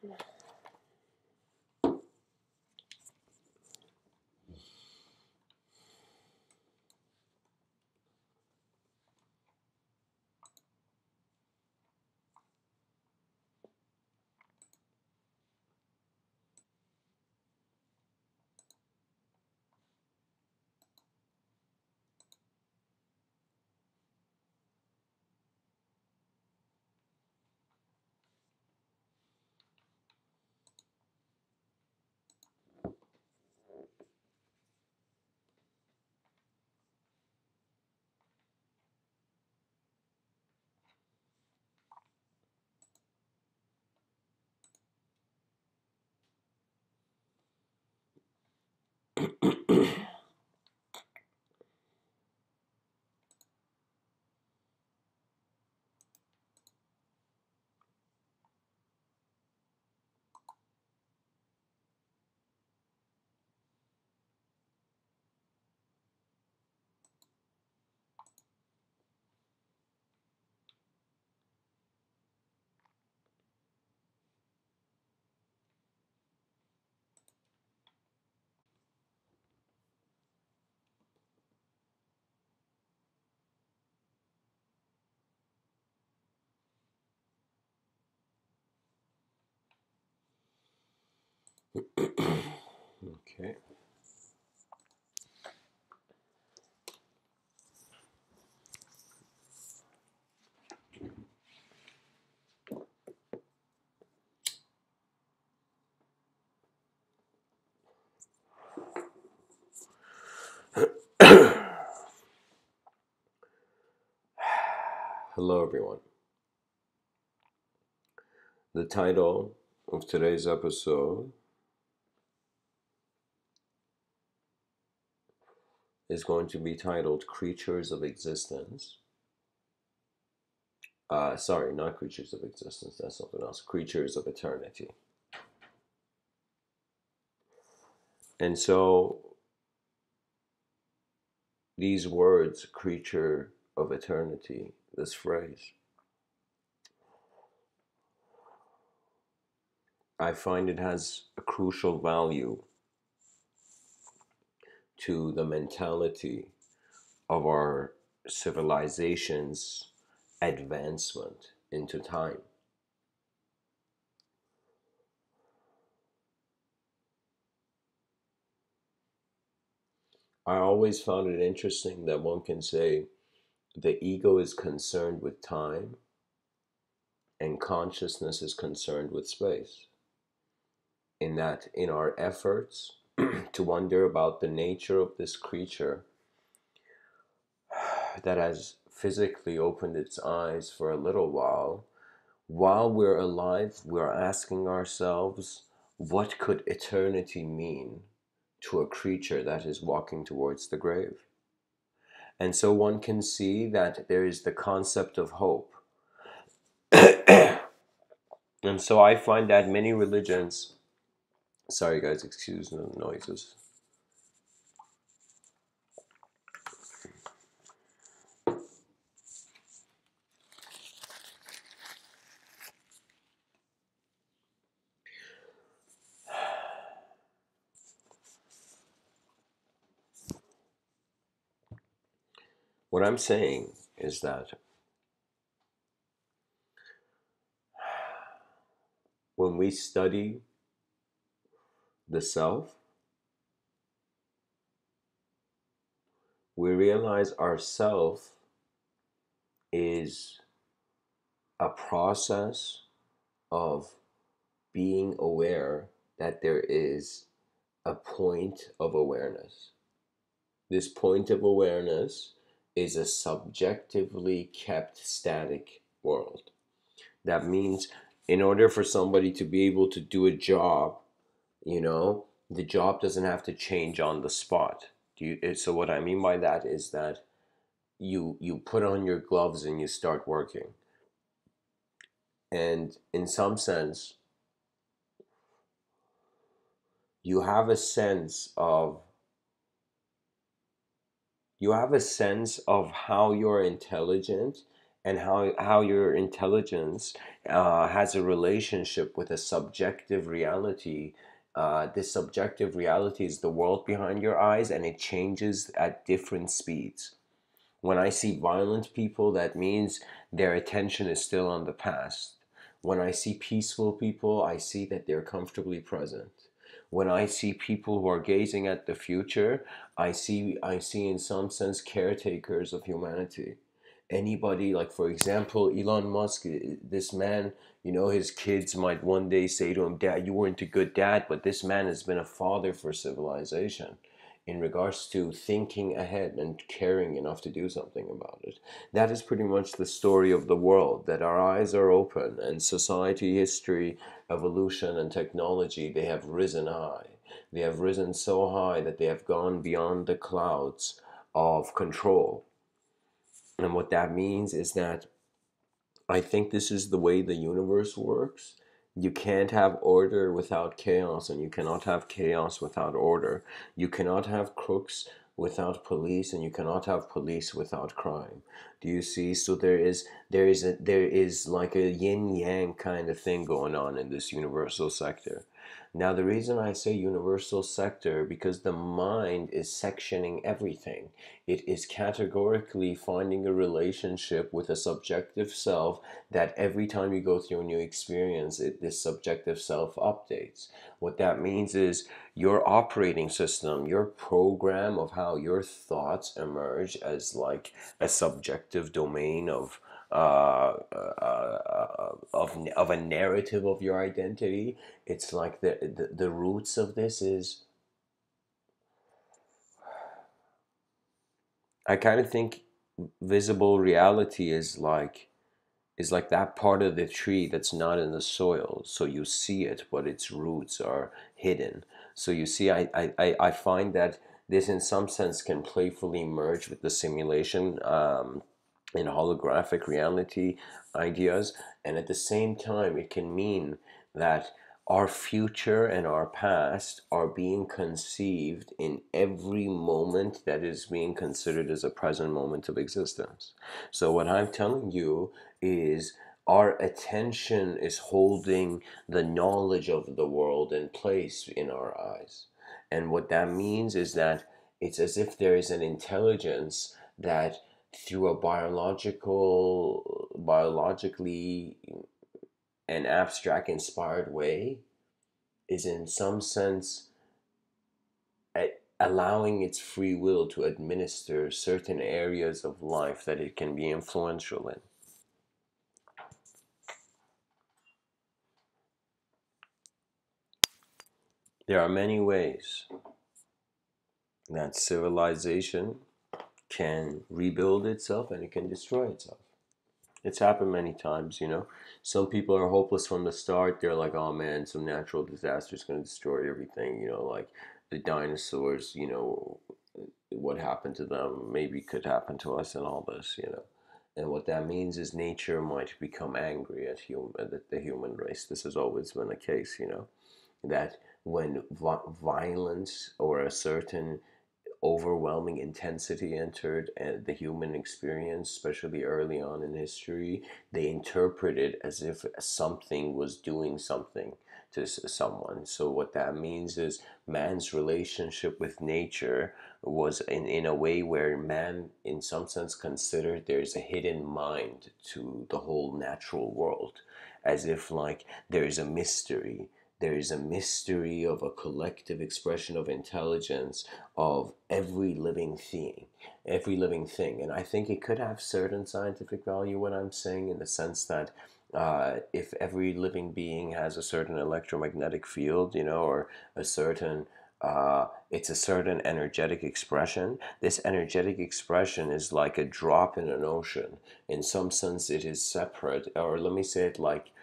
Okay. Hello, everyone. The title of today's episode is going to be titled Creatures of Existence. Sorry, not Creatures of Existence, that's something else. Creatures of Eternity. And so, these words, creature of eternity, this phrase, I find it has a crucial value to the mentality of our civilization's advancement into time. I always found it interesting that one can say the ego is concerned with time and consciousness is concerned with space. In that, in our efforts to wonder about the nature of this creature that has physically opened its eyes for a little while we're alive, we're asking ourselves, what could eternity mean to a creature that is walking towards the grave? And so one can see that there is the concept of hope. And so I find that many religions, sorry guys, excuse the noises. What I'm saying is that when we study the self, we realize our self is a process of being aware that there is a point of awareness. This point of awareness is a subjectively kept static world. That means in order for somebody to be able to do a job, the job doesn't have to change on the spot. So what I mean by that is that you put on your gloves and you start working. And in some sense, you have a sense of how you're intelligent and how your intelligence has a relationship with a subjective reality. This subjective reality is the world behind your eyes, and it changes at different speeds. When I see violent people, that means their attention is still on the past. When I see peaceful people, I see that they're comfortably present. When I see people who are gazing at the future, I see in some sense caretakers of humanity. Anybody, like for example Elon Musk, this man, his kids might one day say to him, "Dad, you weren't a good dad," but this man has been a father for civilization in regards to thinking ahead and caring enough to do something about it. That is pretty much the story of the world, that our eyes are open, and society, history, evolution, and technology, they have risen high. They have risen so high that they have gone beyond the clouds of control. And what that means is that I think this is the way the universe works. You can't have order without chaos, and you cannot have chaos without order. You cannot have crooks without police, and you cannot have police without crime. Do you see? So there is like a yin yang kind of thing going on in this universal sector. Now, the reason I say universal sector, because the mind is sectioning everything. It is categorically finding a relationship with a subjective self, that every time you go through a new experience, this subjective self updates. What that means is your operating system, your program of how your thoughts emerge as like a subjective domain of a narrative of your identity. It's like the roots of this is, I kind of think visible reality is like that part of the tree that's not in the soil. So you see it, but its roots are hidden. So you see, I find that this in some sense can playfully merge with the simulation in holographic reality ideas. And at the same time, it can mean that our future and our past are being conceived in every moment that is being considered as a present moment of existence. So what I'm telling you is our attention is holding the knowledge of the world in place in our eyes. And what that means is that it's as if there is an intelligence that through a biologically and abstract inspired way is in some sense allowing its free will to administer certain areas of life that it can be influential in. There are many ways that civilization can rebuild itself and it can destroy itself. It's happened many times. Some people are hopeless from the start. They're like, oh man, some natural disaster is going to destroy everything. Like the dinosaurs, what happened to them maybe could happen to us and all this. And what that means is nature might become angry at the human race. This has always been the case, that when violence or a certain overwhelming intensity entered the human experience, especially early on in history, they interpreted as if something was doing something to someone. So what that means is man's relationship with nature was in a way where man, in some sense, considered there's a hidden mind to the whole natural world, as if like there is a mystery. There is a mystery of a collective expression of intelligence of every living thing. And I think it could have certain scientific value, what I'm saying, in the sense that if every living being has a certain electromagnetic field, or a certain it's a certain energetic expression. This energetic expression is like a drop in an ocean. In some sense, it is separate, or let me say it like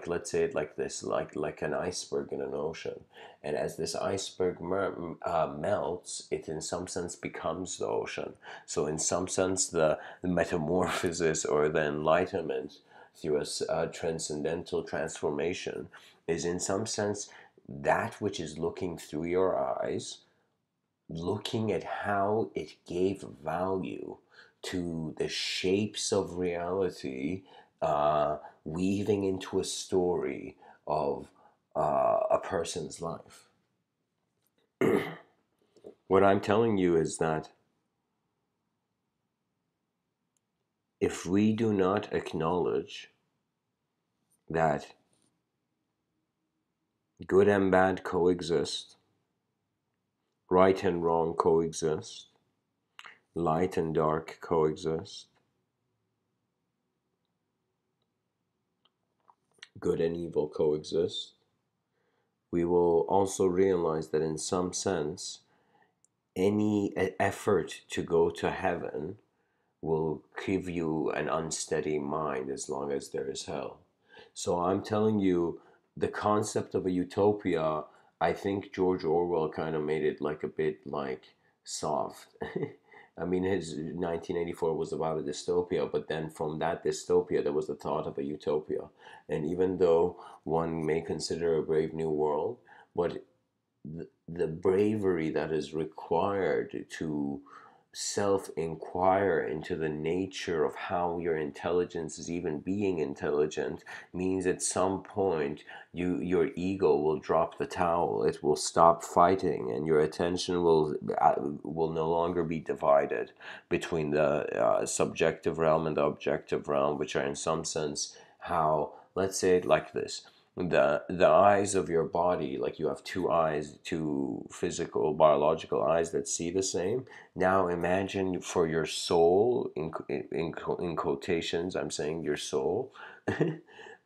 let's say it like this, like an iceberg in an ocean. And as this iceberg melts, it in some sense becomes the ocean. So in some sense, the metamorphosis or the enlightenment through a transcendental transformation is in some sense that which is looking through your eyes, looking at how it gave value to the shapes of reality, weaving into a story of a person's life. What I'm telling you is that if we do not acknowledge that good and bad coexist, right and wrong coexist, light and dark coexist, good and evil coexist, we will also realize that in some sense, any effort to go to heaven will give you an unsteady mind as long as there is hell. So I'm telling you, the concept of a utopia, I think George Orwell kind of made it like a bit like soft. I mean, his 1984 was about a dystopia, but then from that dystopia, there was the thought of a utopia. And even though one may consider a brave new world, but the bravery that is required to self-inquire into the nature of how your intelligence is even being intelligent means at some point your ego will drop the towel. It will stop fighting, and your attention will no longer be divided between the subjective realm and the objective realm, which are in some sense how, let's say it like this: the eyes of your body, like you have two eyes, two physical biological eyes that see the same. Now imagine for your soul, in quotations I'm saying your soul,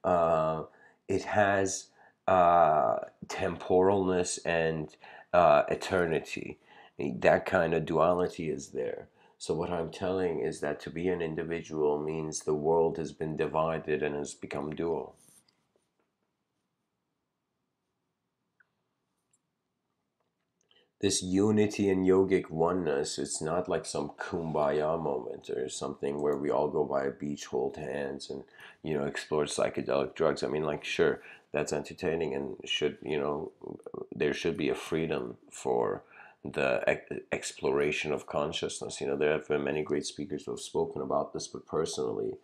uh, it has temporalness and eternity. That kind of duality is there. So what I'm telling is that to be an individual means the world has been divided and has become dual. This unity and yogic oneness, it's not like some kumbaya moment or something where we all go by a beach, hold hands, and explore psychedelic drugs. I mean, like, sure, that's entertaining and should, there should be a freedom for the exploration of consciousness. There have been many great speakers who have spoken about this, but personally,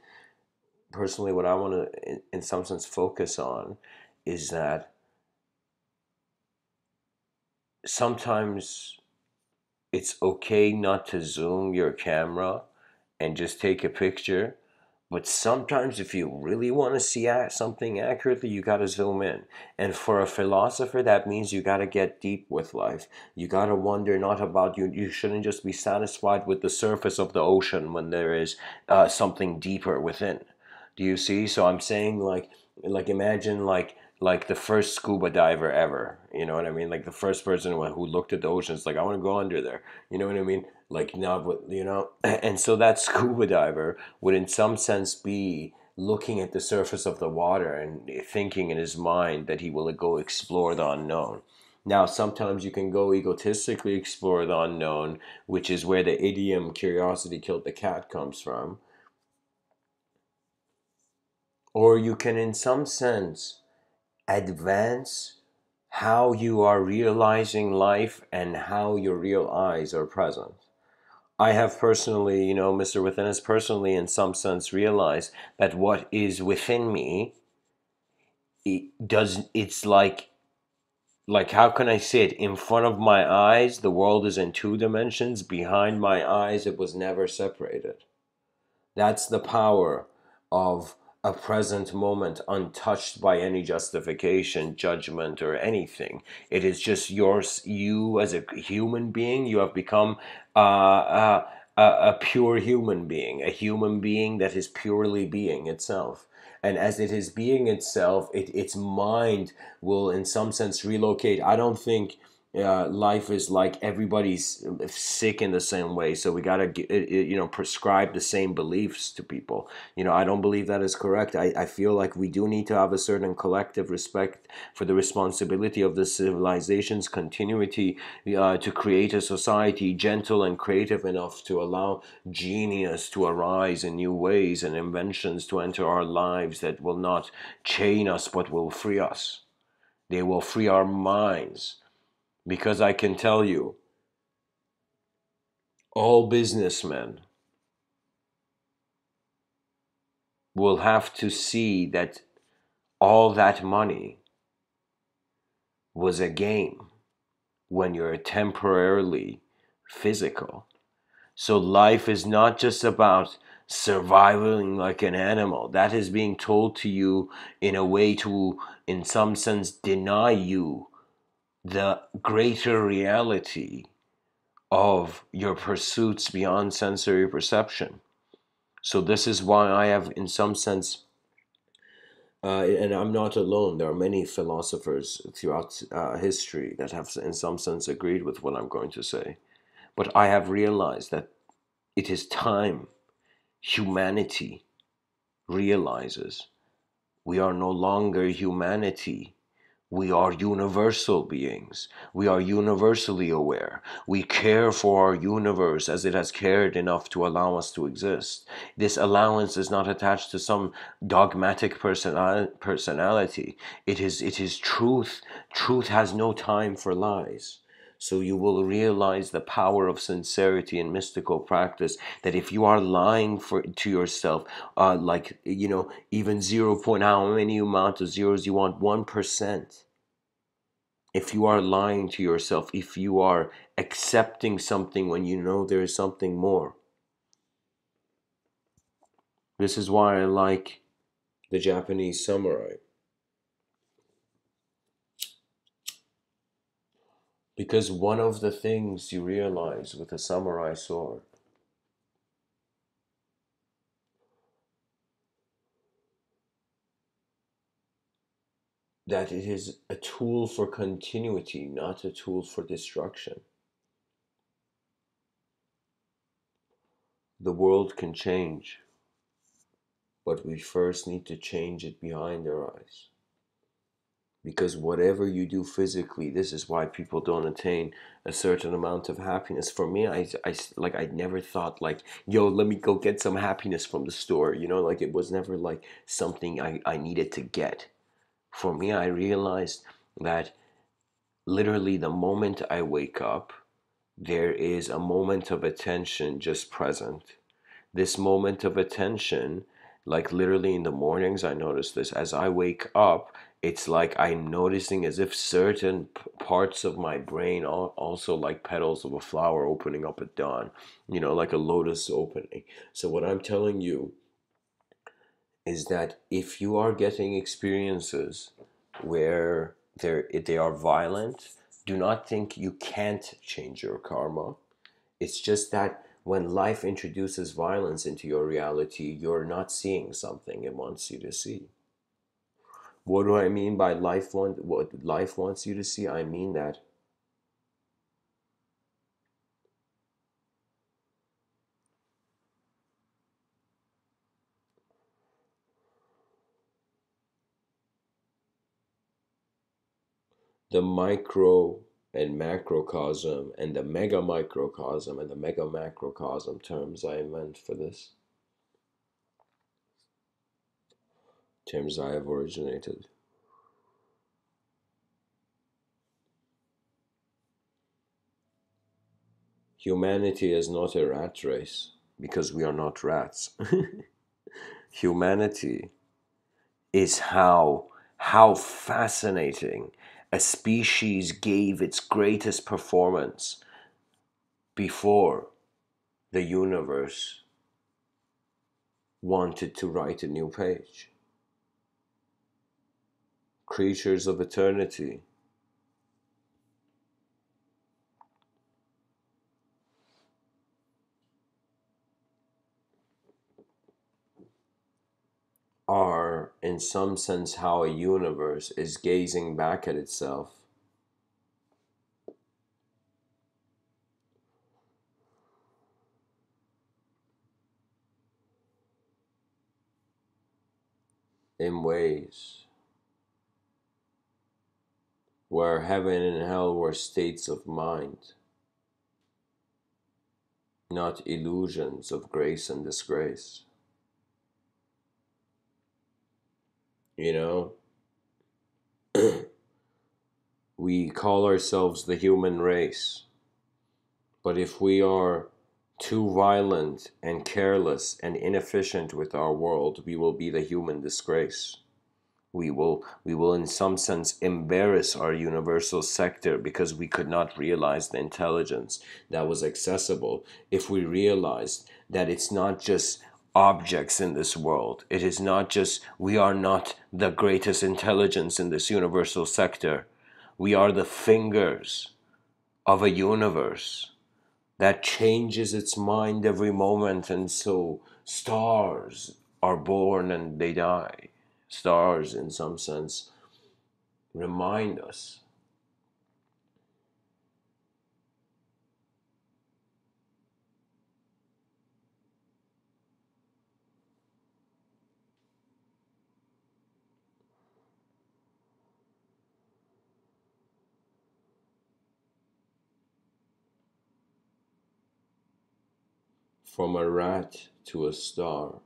what I want to in some sense focus on is that sometimes it's okay not to zoom your camera and just take a picture. But sometimes, if you really want to see something accurately, you got to zoom in. And for a philosopher, that means you got to get deep with life. You got to wonder not about you. You shouldn't just be satisfied with the surface of the ocean when there is something deeper within. Do you see? So I'm saying, like imagine like the first scuba diver ever. You know what I mean? Like the first person who looked at the ocean. It's like, I want to go under there. You know what I mean? Like now, but and so that scuba diver would, in some sense, be looking at the surface of the water and thinking in his mind that he will go explore the unknown. Now, sometimes you can go egotistically explore the unknown, which is where the idiom "curiosity killed the cat" comes from. Or you can, in some sense, advance how you are realizing life and how your real eyes are present. I have personally, Mr. Within has personally, in some sense, realized that what is within me, it's like, how can I say it? In front of my eyes, the world is in two dimensions. Behind my eyes, it was never separated. That's the power of a present moment untouched by any justification, judgment, or anything. It is just yours, you as a human being. You have become a pure human being, a human being that is purely being itself. And as it is being itself, its mind will, in some sense, relocate. I don't think life is like everybody's sick in the same way, so we gotta prescribe the same beliefs to people. I don't believe that is correct. I feel like we do need to have a certain collective respect for the responsibility of the civilization's continuity, to create a society gentle and creative enough to allow genius to arise in new ways and inventions to enter our lives that will not chain us but will free us. They will free our minds. Because I can tell you, all businessmen will have to see that all that money was a game when you're temporarily physical. So life is not just about surviving like an animal. That is being told to you in a way to, in some sense, deny you the greater reality of your pursuits beyond sensory perception. So this is why I have, in some sense, and I'm not alone. There are many philosophers throughout history that have, in some sense, agreed with what I'm going to say. But I have realized that it is time humanity realizes we are no longer humanity. We are universal beings. We are universally aware. We care for our universe as it has cared enough to allow us to exist. This allowance is not attached to some dogmatic personality. It is truth. Truth has no time for lies. So you will realize the power of sincerity in mystical practice, that if you are lying to yourself, like, even 0 point how many amount of zeros you want, 1%. If you are lying to yourself, if you are accepting something when you know there is something more. This is why I like the Japanese samurai. Because one of the things you realize with a samurai sword, that it is a tool for continuity, not a tool for destruction. The world can change, but we first need to change it behind our eyes. Because whatever you do physically, this is why people don't attain a certain amount of happiness. For me, I never thought like, yo, let me go get some happiness from the store, like it was never like something I needed to get. For me, I realized that literally the moment I wake up, there is a moment of attention just present. This moment of attention, like literally in the mornings, I notice this. As I wake up, it's like I'm noticing as if certain parts of my brain also like petals of a flower opening up at dawn, like a lotus opening. So what I'm telling you is that if you are getting experiences where they are violent, do not think you can't change your karma. It's just that when life introduces violence into your reality, you're not seeing something it wants you to see. What do I mean by what life wants you to see? I mean that the micro and macrocosm and the mega microcosm and the mega macrocosm terms I meant for this, terms I have originated. Humanity is not a rat race because we are not rats. Humanity is how fascinating a species gave its greatest performance before the universe wanted to write a new page. Creatures of eternity are, in some sense, how a universe is gazing back at itself in ways where heaven and hell were states of mind, not illusions of grace and disgrace. You know, we call ourselves the human race, but if we are too violent and careless and inefficient with our world, we will be the human disgrace. We will in some sense embarrass our universal sector because we could not realize the intelligence that was accessible. If we realized that it's not just objects in this world, it is not just, we are not the greatest intelligence in this universal sector, we are the fingers of a universe that changes its mind every moment. And so stars are born and they die. Stars, in some sense, remind us from a rat to a star.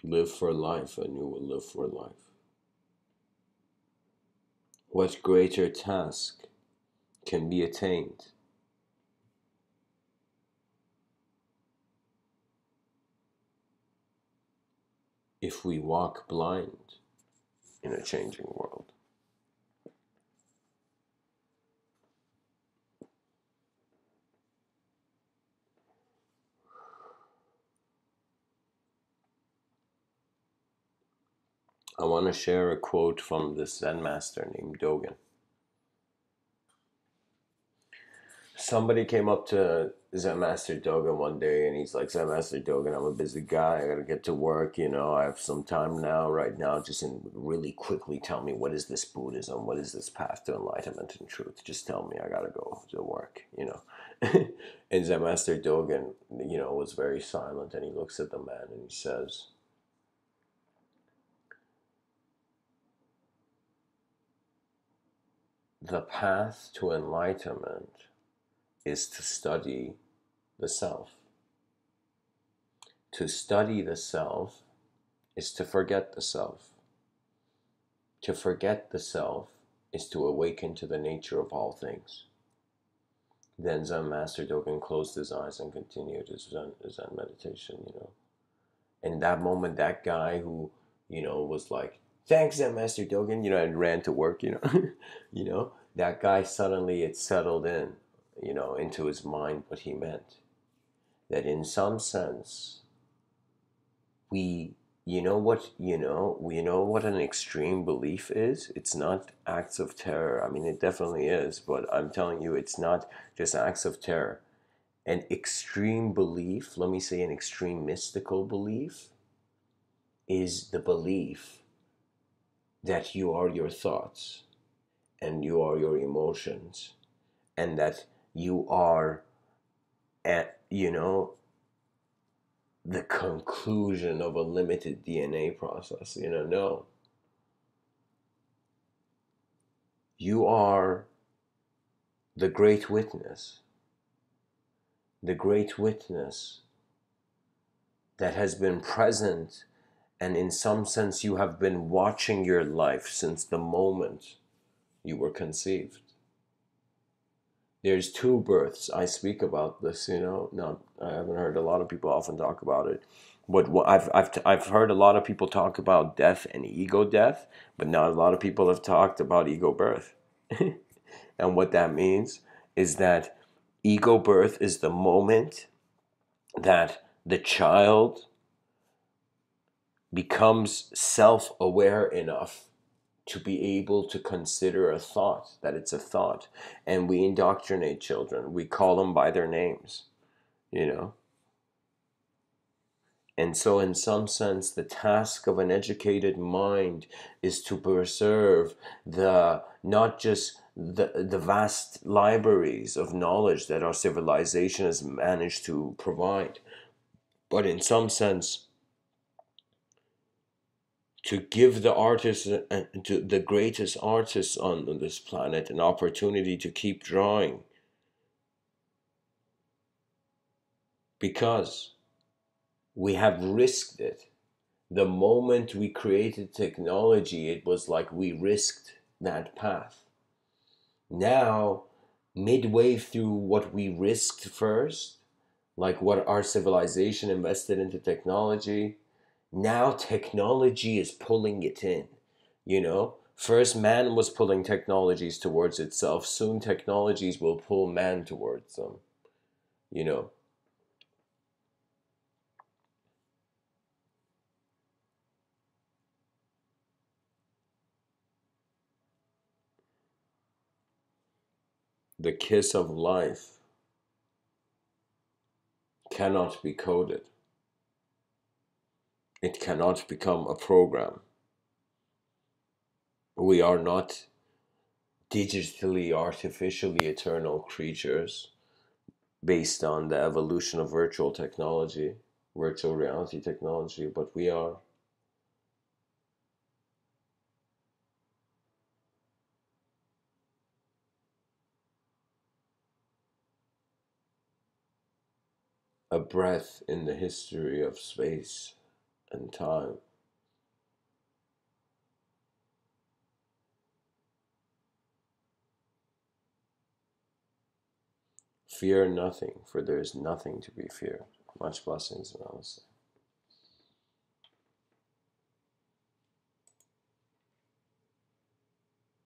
Live for life and you will live for life. What greater task can be attained if we walk blind in a changing world? I want to share a quote from this Zen master named Dogen. Somebody came up to Zen Master Dogen one day and he's like, Zen Master Dogen, I'm a busy guy. I gotta get to work. I have some time now, right now. Just really quickly tell me, what is this Buddhism? What is this path to enlightenment and truth? Just tell me, I gotta go to work. And Zen Master Dogen, was very silent and he looks at the man and he says, the path to enlightenment is to study the self. To study the self is to forget the self. To forget the self is to awaken to the nature of all things. Then Zen Master Dogen closed his eyes and continued his Zen meditation. And that moment, that guy who, was like, thanks, Zen Master Dogen, and ran to work, that guy suddenly, it settled in, into his mind what he meant. That in some sense, we what an extreme belief is. It's not acts of terror. I mean, it definitely is, but I'm telling you, it's not just acts of terror. An extreme belief, let me say an extreme mystical belief, is the belief that you are your thoughts and you are your emotions, and that you are at the conclusion of a limited DNA process. No. You are the great witness. The great witness that has been present, and in some sense you have been watching your life since the moment you were conceived. There's two births. I speak about this, not, I haven't heard a lot of people often talk about it. But I've heard a lot of people talk about death and ego death, but not a lot of people have talked about ego birth. And what that means is that ego birth is the moment that the child becomes self-aware enough to be able to consider a thought, that it's a thought. And we indoctrinate children. We call them by their names, And so in some sense, the task of an educated mind is to preserve not just the vast libraries of knowledge that our civilization has managed to provide, but in some sense, to give the artists, to the greatest artists on this planet, an opportunity to keep drawing. Because we have risked it. The moment we created technology, it was like we risked that path. Now, midway through what we risked first, like what our civilization invested into technology. Now technology is pulling it in, you know? First, man was pulling technologies towards itself. Soon, technologies will pull man towards them, you know? The kiss of life cannot be coded, it cannot become a program. We are not digitally, artificially eternal creatures based on the evolution of virtual technology, virtual reality technology, but we are a breath in the history of space and time. Fear nothing, for there is nothing to be feared. Much blessings and namaste.